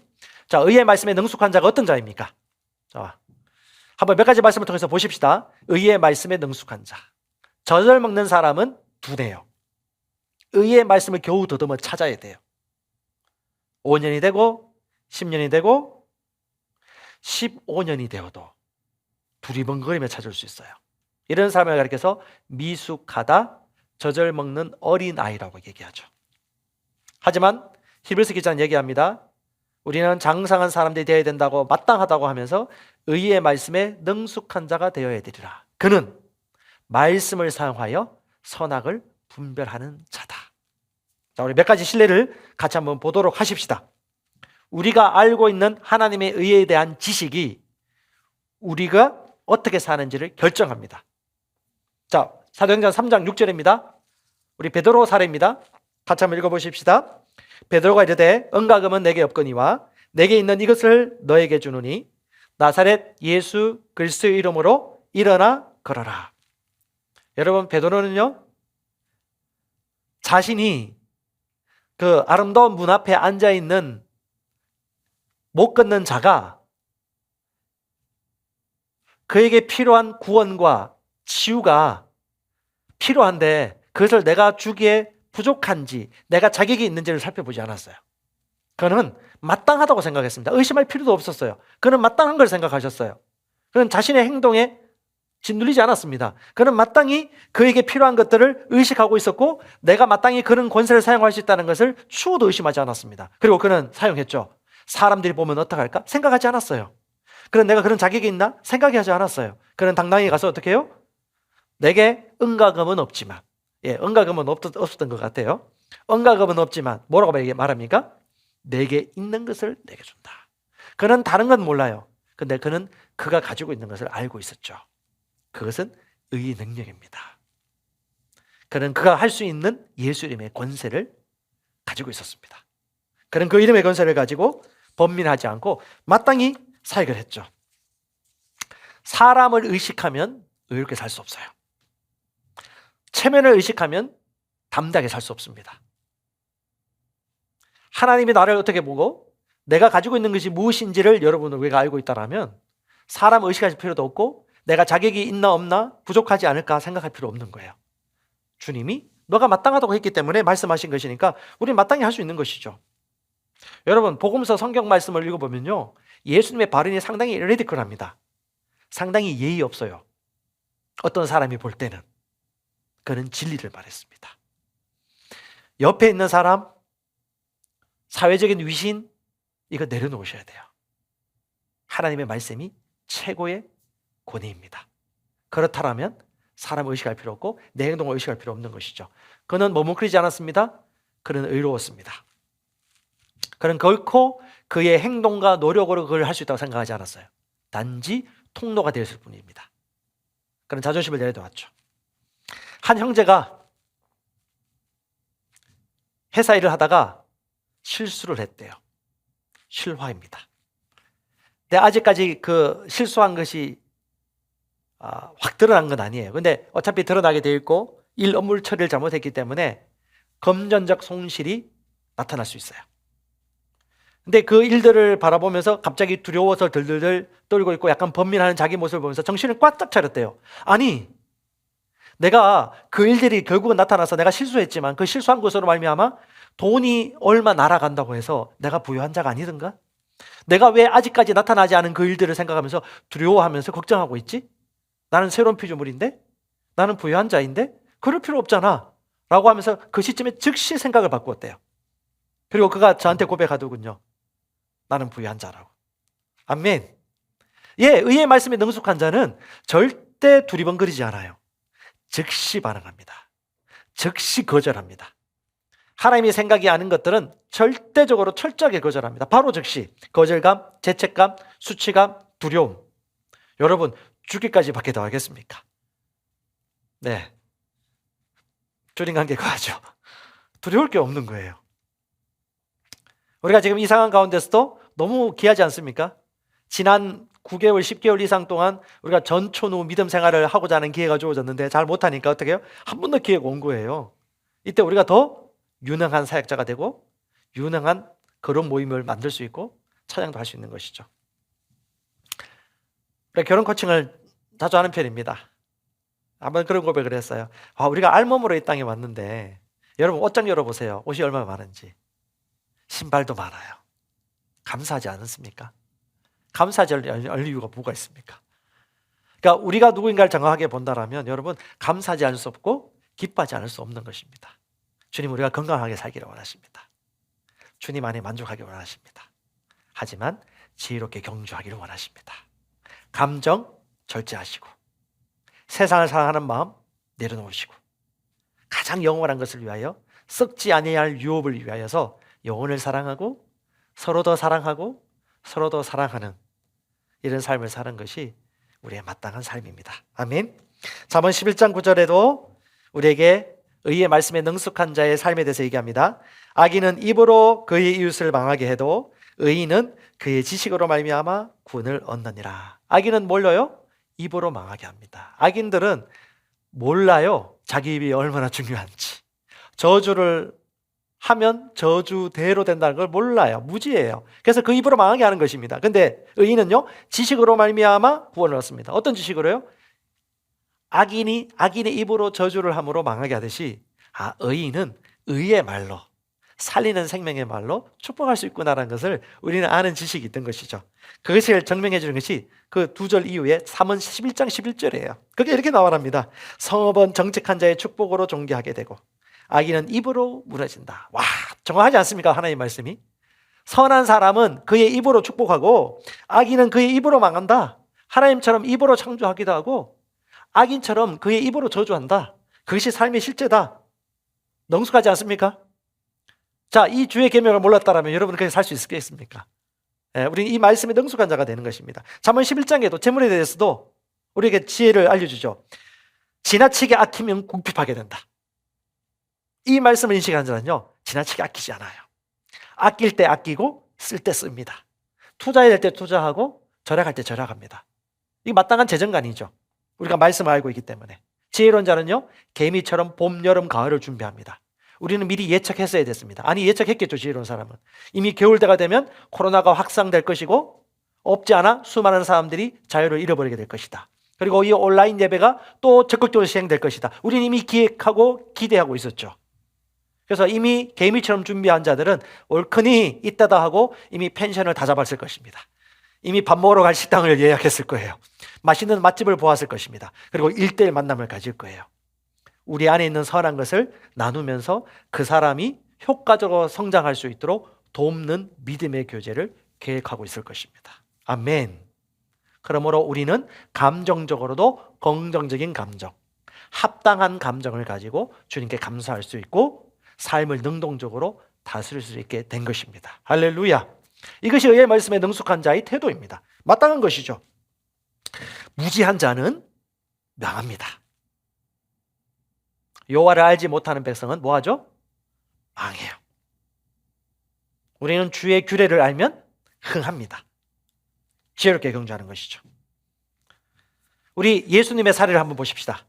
자, 의의 말씀에 능숙한 자가 어떤 자입니까? 자, 한번 몇 가지 말씀을 통해서 보십시다. 의의 말씀에 능숙한 자. 젖을 먹는 사람은 두뇌요. 의의 말씀을 겨우 더듬어 찾아야 돼요. 5년이 되고 10년이 되고 15년이 되어도 두리번거리며 찾을 수 있어요. 이런 사람을 가리켜서 미숙하다, 젖을 먹는 어린아이라고 얘기하죠. 하지만 히브리서 기자는 얘기합니다. 우리는 장성한 사람들이 되어야 된다고 마땅하다고 하면서 의의 말씀에 능숙한 자가 되어야 되리라. 그는 말씀을 사용하여 선악을 분별하는 자다. 자, 우리 몇 가지 신뢰를 같이 한번 보도록 하십시다. 우리가 알고 있는 하나님의 의에 대한 지식이 우리가 어떻게 사는지를 결정합니다. 자, 사도행전 3장 6절입니다. 우리 베드로 사례입니다. 같이 한번 읽어보십시다. 베드로가 이르되 은과금은 내게 없거니와 내게 있는 이것을 너에게 주노니 나사렛 예수 그리스도의 이름으로 일어나 걸어라. 여러분, 베드로는요 자신이 그 아름다운 문 앞에 앉아있는 못 걷는 자가 그에게 필요한 구원과 치유가 필요한데 그것을 내가 주기에 부족한지 내가 자격이 있는지를 살펴보지 않았어요. 그는 마땅하다고 생각했습니다. 의심할 필요도 없었어요. 그는 마땅한 걸 생각하셨어요. 그는 자신의 행동에 짓눌리지 않았습니다. 그는 마땅히 그에게 필요한 것들을 의식하고 있었고 내가 마땅히 그런 권세를 사용할 수 있다는 것을 추호도 의심하지 않았습니다. 그리고 그는 사용했죠. 사람들이 보면 어떡할까? 생각하지 않았어요. 그는 내가 그런 자격이 있나? 생각하지 않았어요. 그는 당당히 가서 어떻게 해요? 내게 은과금은 없지만, 은과금은 없었던 것 같아요. 은과금은 없지만 뭐라고 말합니까? 내게 있는 것을 내게 준다. 그는 다른 건 몰라요. 근데 그는 그가 가지고 있는 것을 알고 있었죠. 그것은 의의 능력입니다. 그는 그가 할 수 있는 예수 이름의 권세를 가지고 있었습니다. 그는 그 이름의 권세를 가지고 번민하지 않고 마땅히 사역을 했죠. 사람을 의식하면 의롭게 살 수 없어요. 체면을 의식하면 담대하게 살 수 없습니다. 하나님이 나를 어떻게 보고 내가 가지고 있는 것이 무엇인지를 여러분은 우리가 알고 있다면 사람 의식할 필요도 없고 내가 자격이 있나 없나 부족하지 않을까 생각할 필요 없는 거예요. 주님이 너가 마땅하다고 했기 때문에 말씀하신 것이니까 우리는 마땅히 할 수 있는 것이죠. 여러분, 복음서 성경 말씀을 읽어보면요 예수님의 발언이 상당히 레디컬합니다. 상당히 예의 없어요. 어떤 사람이 볼 때는 그는 진리를 말했습니다. 옆에 있는 사람, 사회적인 위신 이거 내려놓으셔야 돼요. 하나님의 말씀이 최고의 권위입니다. 그렇다면 사람을 의식할 필요 없고 내 행동을 의식할 필요 없는 것이죠. 그는 머뭇거리지 않았습니다. 그는 의로웠습니다. 그는 결코 그의 행동과 노력으로 그걸 할 수 있다고 생각하지 않았어요. 단지 통로가 되었을 뿐입니다. 그는 자존심을 내려놓았죠. 한 형제가 회사 일을 하다가 실수를 했대요. 실화입니다. 근데 아직까지 그 실수한 것이 확 드러난 건 아니에요. 근데 어차피 드러나게 돼 있고 일 업무 처리를 잘못했기 때문에 금전적 손실이 나타날 수 있어요. 근데 그 일들을 바라보면서 갑자기 두려워서 들들들 떨고 있고 약간 번민하는 자기 모습을 보면서 정신을 꽉 차렸대요. 아니, 내가 그 일들이 결국은 나타나서 내가 실수했지만 그 실수한 것으로 말미암아 돈이 얼마 날아간다고 해서 내가 부유한 자가 아니던가? 내가 왜 아직까지 나타나지 않은 그 일들을 생각하면서 두려워하면서 걱정하고 있지? 나는 새로운 피조물인데? 나는 부유한 자인데? 그럴 필요 없잖아 라고 하면서 그 시점에 즉시 생각을 바꾸었대요. 그리고 그가 저한테 고백하더군요. 나는 부유한 자라고. 아멘. 예, 의의 말씀에 능숙한 자는 절대 두리번거리지 않아요. 즉시 반응합니다. 즉시 거절합니다. 하나님이 생각이 아닌 것들은 절대적으로 철저하게 거절합니다. 바로 즉시 거절감, 죄책감, 수치감, 두려움. 여러분 죽기까지 밖에 더 하겠습니까? 네, 주님 관계 가죠. 두려울 게 없는 거예요. 우리가 지금 이 상황 가운데서도 너무 귀하지 않습니까? 지난 9개월, 10개월 이상 동안 우리가 전천후 믿음 생활을 하고자 하는 기회가 주어졌는데 잘 못하니까 어떻게 해요? 한 번 더 기회가 온 거예요. 이때 우리가 더 유능한 사역자가 되고 유능한 그런 모임을 만들 수 있고 찬양도 할 수 있는 것이죠. 우리가 결혼 코칭을 자주 하는 편입니다. 한번 그런 고백을 했어요. 우리가 알몸으로 이 땅에 왔는데 여러분 옷장 열어보세요. 옷이 얼마나 많은지. 신발도 많아요. 감사하지 않습니까? 감사하지 않을 이유가 뭐가 있습니까? 그러니까 우리가 누구인가를 정확하게 본다라면 여러분 감사하지 않을 수 없고 기뻐하지 않을 수 없는 것입니다. 주님 우리가 건강하게 살기를 원하십니다. 주님 안에 만족하기를 원하십니다. 하지만 지혜롭게 경주하기를 원하십니다. 감정 절제하시고 세상을 사랑하는 마음 내려놓으시고 가장 영원한 것을 위하여 썩지 아니할 유업을 위하여서 영혼을 사랑하고 서로 더 사랑하고 서로 더 사랑하는 이런 삶을 사는 것이 우리의 마땅한 삶입니다. 아멘. 잠언 11장 9절에도 우리에게 의의 말씀에 능숙한 자의 삶에 대해서 얘기합니다. 악인은 입으로 그의 이웃을 망하게 해도 의인은 그의 지식으로 말미암아 구원을 얻느니라. 악인은 뭘로요? 입으로 망하게 합니다. 악인들은 몰라요. 자기 입이 얼마나 중요한지. 저주를 하면 저주대로 된다는 걸 몰라요. 무지해요. 그래서 그 입으로 망하게 하는 것입니다. 근데 의인은요, 지식으로 말미암아 구원을 얻습니다. 어떤 지식으로요? 악인의 입으로 저주를 함으로 망하게 하듯이 의인은 의의 말로 살리는 생명의 말로 축복할 수 있구나라는 것을 우리는 아는 지식이 있던 것이죠. 그것을 증명해 주는 것이 그 두 절 이후에 잠언 11장 11절이에요. 그게 이렇게 나와랍니다. 성읍은 정직한 자의 축복으로 존귀하게 되고 악인은 입으로 무너진다. 와, 정확하지 않습니까? 하나님의 말씀이. 선한 사람은 그의 입으로 축복하고 악인은 그의 입으로 망한다. 하나님처럼 입으로 창조하기도 하고 악인처럼 그의 입으로 저주한다. 그것이 삶의 실제다. 능숙하지 않습니까? 자, 이 주의 계명을 몰랐다면 여러분은 그렇게 살 수 있겠습니까? 우리는 이 말씀에 능숙한 자가 되는 것입니다. 잠언 11장에도 재물에 대해서도 우리에게 지혜를 알려주죠. 지나치게 아끼면 궁핍하게 된다. 이 말씀을 인식하는 자는요, 지나치게 아끼지 않아요. 아낄 때 아끼고 쓸 때 씁니다. 투자해야 될 때 투자하고 절약할 때 절약합니다. 이게 마땅한 재정관이죠. 우리가 말씀을 알고 있기 때문에. 지혜로운 자는요, 개미처럼 봄, 여름, 가을을 준비합니다. 우리는 미리 예측했어야 됐습니다. 아니, 예측했겠죠, 지혜로운 사람은. 이미 겨울때가 되면 코로나가 확산될 것이고 없지 않아 수많은 사람들이 자유를 잃어버리게 될 것이다. 그리고 이 온라인 예배가 또 적극적으로 시행될 것이다. 우리는 이미 기획하고 기대하고 있었죠. 그래서 이미 개미처럼 준비한 자들은 올크니 이따다 하고 이미 펜션을 다 잡았을 것입니다. 이미 밥 먹으러 갈 식당을 예약했을 거예요. 맛있는 맛집을 보았을 것입니다. 그리고 1:1 만남을 가질 거예요. 우리 안에 있는 선한 것을 나누면서 그 사람이 효과적으로 성장할 수 있도록 돕는 믿음의 교제를 계획하고 있을 것입니다. 아멘. 그러므로 우리는 감정적으로도 긍정적인 감정, 합당한 감정을 가지고 주님께 감사할 수 있고 삶을 능동적으로 다스릴 수 있게 된 것입니다. 할렐루야. 이것이 의의 말씀에 능숙한 자의 태도입니다. 마땅한 것이죠. 무지한 자는 명합니다. 여호와를 알지 못하는 백성은 뭐하죠? 망해요. 우리는 주의 규례를 알면 흥합니다. 지혜롭게 경주하는 것이죠. 우리 예수님의 사례를 한번 보십시다.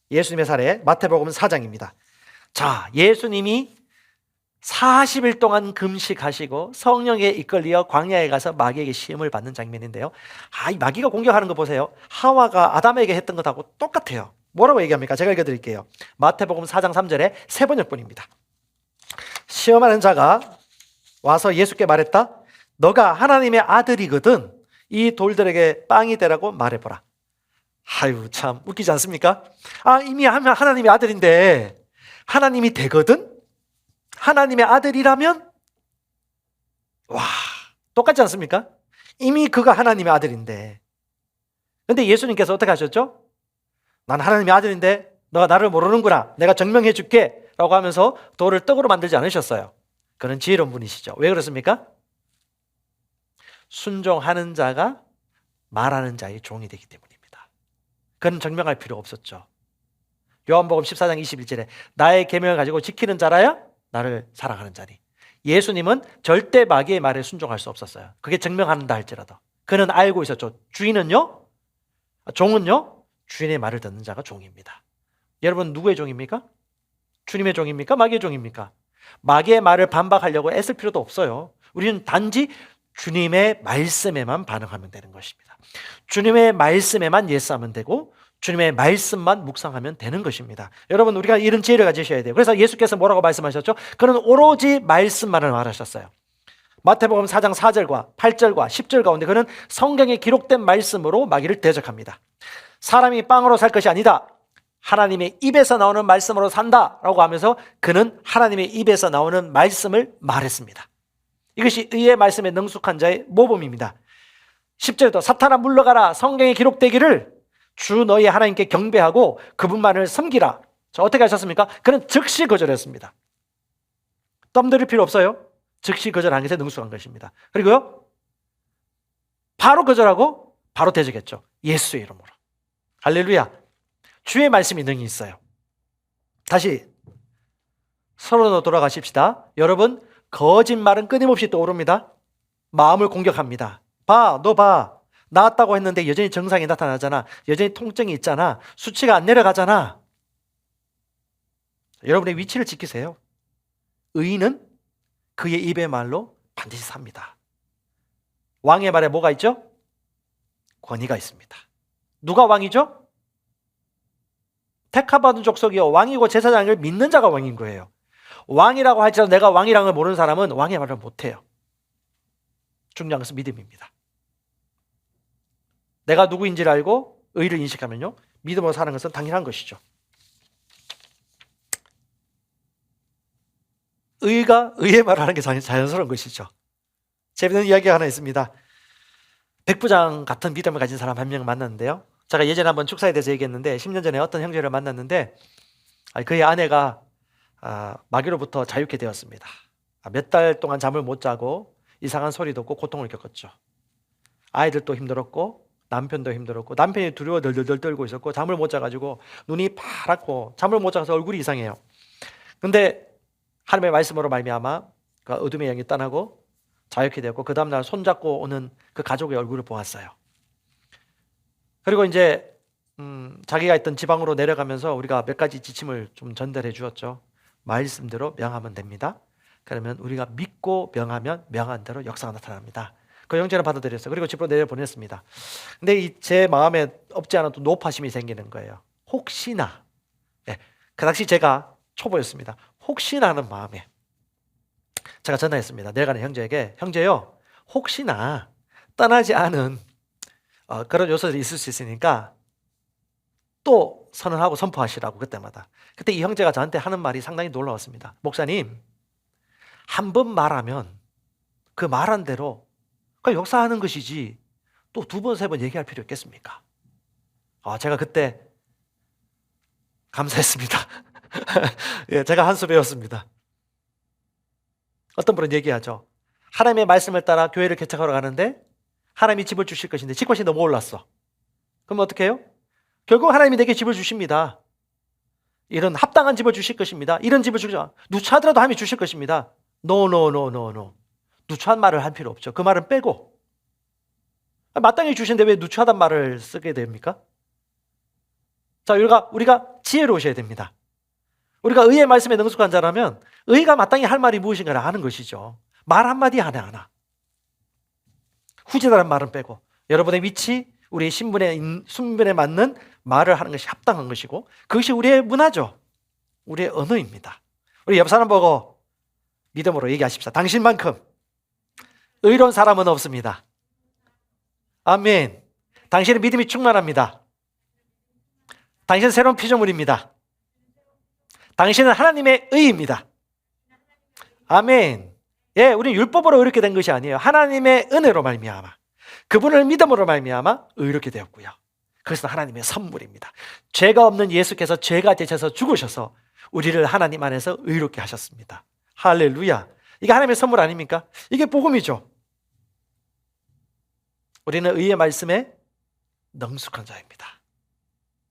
예수님의 사례 마태복음 4장입니다. 자, 예수님이 40일 동안 금식하시고 성령에 이끌려 광야에 가서 마귀에게 시험을 받는 장면인데요. 이 마귀가 공격하는 거 보세요. 하와가 아담에게 했던 것하고 똑같아요. 뭐라고 얘기합니까? 제가 읽어드릴게요. 마태복음 4장 3절에 세 번역본입니다. 시험하는 자가 와서 예수께 말했다. 너가 하나님의 아들이거든 이 돌들에게 빵이 되라고 말해보라. 아유, 참 웃기지 않습니까? 이미 하나님의 아들인데 하나님이 되거든? 하나님의 아들이라면? 와, 똑같지 않습니까? 이미 그가 하나님의 아들인데. 근데 예수님께서 어떻게 하셨죠? 난 하나님의 아들인데 너가 나를 모르는구나. 내가 증명해 줄게 라고 하면서 돌을 떡으로 만들지 않으셨어요. 그는 지혜로운 분이시죠. 왜 그렇습니까? 순종하는 자가 말하는 자의 종이 되기 때문입니다. 그는 증명할 필요 없었죠. 요한복음 14장 21절에 나의 계명을 가지고 지키는 자라야 나를 사랑하는 자니. 예수님은 절대 마귀의 말에 순종할 수 없었어요. 그게 증명한다 할지라도. 그는 알고 있었죠. 주인은요? 종은요? 주인의 말을 듣는 자가 종입니다. 여러분 누구의 종입니까? 주님의 종입니까? 마귀의 종입니까? 마귀의 말을 반박하려고 애쓸 필요도 없어요. 우리는 단지 주님의 말씀에만 반응하면 되는 것입니다. 주님의 말씀에만 예스하면 되고 주님의 말씀만 묵상하면 되는 것입니다. 여러분 우리가 이런 지혜를 가지셔야 돼요. 그래서 예수께서 뭐라고 말씀하셨죠? 그는 오로지 말씀만을 말하셨어요. 마태복음 4장 4절과 8절과 10절 가운데 그는 성경에 기록된 말씀으로 마귀를 대적합니다. 사람이 빵으로 살 것이 아니다. 하나님의 입에서 나오는 말씀으로 산다라고 하면서 그는 하나님의 입에서 나오는 말씀을 말했습니다. 이것이 의의 말씀에 능숙한 자의 모범입니다. 10절에도 사탄아 물러가라. 성경에 기록되기를 주 너희 하나님께 경배하고 그분만을 섬기라. 자, 어떻게 하셨습니까? 그는 즉시 거절했습니다. 덤들일 필요 없어요. 즉시 거절한 것에 능숙한 것입니다. 그리고요, 바로 거절하고 바로 대적했죠. 예수의 이름으로. 할렐루야. 주의 말씀이 능히 있어요. 다시 서론으로 돌아가십시다. 여러분, 거짓말은 끊임없이 떠오릅니다. 마음을 공격합니다. 너 봐. 나았다고 했는데 여전히 증상이 나타나잖아. 여전히 통증이 있잖아. 수치가 안 내려가잖아. 여러분의 위치를 지키세요. 의인은 그의 입의 말로 반드시 삽니다. 왕의 말에 뭐가 있죠? 권위가 있습니다. 누가 왕이죠? 택함받은 족속이요 왕이고 제사장을 믿는 자가 왕인 거예요. 왕이라고 할지라도 내가 왕이라는 걸 모르는 사람은 왕의 말을 못해요. 중요한 것은 믿음입니다. 내가 누구인지를 알고 의를 인식하면요, 믿음으로 사는 것은 당연한 것이죠. 의가 의의 말을 하는 게 자연스러운 것이죠. 재밌는 이야기가 하나 있습니다. 백부장 같은 믿음을 가진 사람 한 명 만났는데요. 제가 예전에 한번 축사에 대해서 얘기했는데 10년 전에 어떤 형제를 만났는데 그의 아내가 마귀로부터 자유케 되었습니다. 몇 달 동안 잠을 못 자고 이상한 소리 듣고 고통을 겪었죠. 아이들도 힘들었고 남편도 힘들었고 남편이 두려워 덜덜덜 떨고 있었고 잠을 못 자가지고 눈이 파랗고 잠을 못 자서 얼굴이 이상해요. 근데 하나님의 말씀으로 말미암아 그 어둠의 영이 떠나고 자유케 되었고 그 다음날 손잡고 오는 그 가족의 얼굴을 보았어요. 그리고 이제 자기가 있던 지방으로 내려가면서 우리가 몇 가지 지침을 좀 전달해 주었죠. 말씀대로 명하면 됩니다. 그러면 우리가 믿고 명하면 명한 대로 역사가 나타납니다. 그 형제는 받아들였어요. 그리고 집으로 내려보냈습니다. 근데 제 마음에 없지 않아 또 노파심이 생기는 거예요. 혹시나, 그 당시 제가 초보였습니다. 혹시나 하는 마음에 제가 전화했습니다. 내려가는 형제에게, 형제요, 혹시나 떠나지 않은 그런 요소들이 있을 수 있으니까 또 선언하고 선포하시라고. 그때마다. 그때 이 형제가 저한테 하는 말이 상당히 놀라웠습니다. 목사님, 한 번 말하면 그 말한 대로 그 역사하는 것이지 또 두 번, 세 번 얘기할 필요 있겠습니까? 제가 그때 감사했습니다. 예, 제가 한 수 배웠습니다. 어떤 분은 얘기하죠. 하나님의 말씀을 따라 교회를 개척하러 가는데 하나님이 집을 주실 것인데 집값이 너무 올랐어. 그럼 어떻게 해요? 결국 하나님이 내게 집을 주십니다. 이런 합당한 집을 주실 것입니다. 이런 집을 주죠. 누추하더라도 하나님이 주실 것입니다. No. 누추한 말을 할 필요 없죠. 그 말은 빼고. 마땅히 주신데 왜 누추하단 말을 쓰게 됩니까? 자, 우리가 지혜로우셔야 됩니다. 우리가 의의 말씀에 능숙한 자라면 의가 마땅히 할 말이 무엇인가를 아는 것이죠. 말 한마디 하나. 후지다란 말은 빼고 여러분의 위치, 우리의 신분에 맞는 말을 하는 것이 합당한 것이고 그것이 우리의 문화죠. 우리의 언어입니다. 우리 옆 사람 보고 믿음으로 얘기하십시다. 당신만큼 의로운 사람은 없습니다. 아멘. 당신은 믿음이 충만합니다. 당신은 새로운 피조물입니다. 당신은 하나님의 의입니다. 아멘. 예, 우리는 율법으로 의롭게 된 것이 아니에요. 하나님의 은혜로 말미암아 그분을 믿음으로 말미암아 의롭게 되었고요. 그것은 하나님의 선물입니다. 죄가 없는 예수께서 죄가 되셔서 죽으셔서 우리를 하나님 안에서 의롭게 하셨습니다. 할렐루야. 이게 하나님의 선물 아닙니까? 이게 복음이죠. 우리는 의의 말씀에 능숙한 자입니다.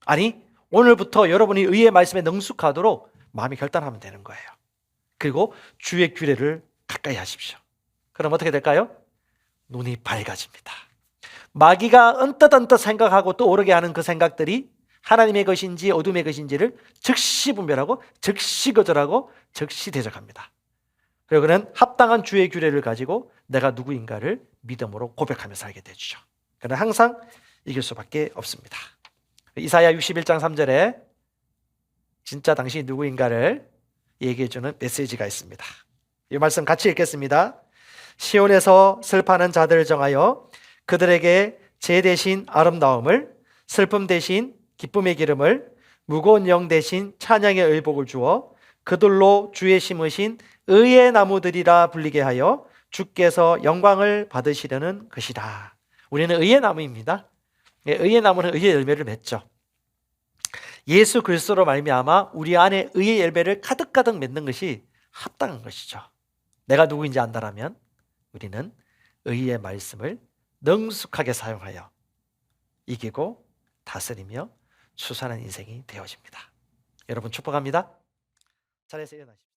아니, 오늘부터 여러분이 의의 말씀에 능숙하도록 마음이 결단하면 되는 거예요. 그리고 주의 규례를 가까이 하십시오. 그럼 어떻게 될까요? 눈이 밝아집니다. 마귀가 언뜻 생각하고 또 오르게 하는 그 생각들이 하나님의 것인지 어둠의 것인지를 즉시 분별하고 즉시 거절하고 즉시 대적합니다. 그리고 그는 합당한 주의 규례를 가지고 내가 누구인가를 믿음으로 고백하며 살게 되죠. 그는 항상 이길 수밖에 없습니다. 이사야 61장 3절에 진짜 당신이 누구인가를 얘기해주는 메시지가 있습니다. 이 말씀 같이 읽겠습니다. 시온에서 슬퍼하는 자들을 정하여 그들에게 제 대신 아름다움을, 슬픔 대신 기쁨의 기름을, 무거운 영 대신 찬양의 의복을 주어 그들로 주의 심으신 의의 나무들이라 불리게 하여 주께서 영광을 받으시려는 것이다. 우리는 의의 나무입니다. 의의 나무는 의의 열매를 맺죠. 예수 그리스도로 말미암아 우리 안에 의의 열매를 가득가득 맺는 것이 합당한 것이죠. 내가 누구인지 안다라면 우리는 의의 말씀을 능숙하게 사용하여 이기고 다스리며 수산한 인생이 되어집니다. 여러분 축복합니다. 자리에서 일어나십시오.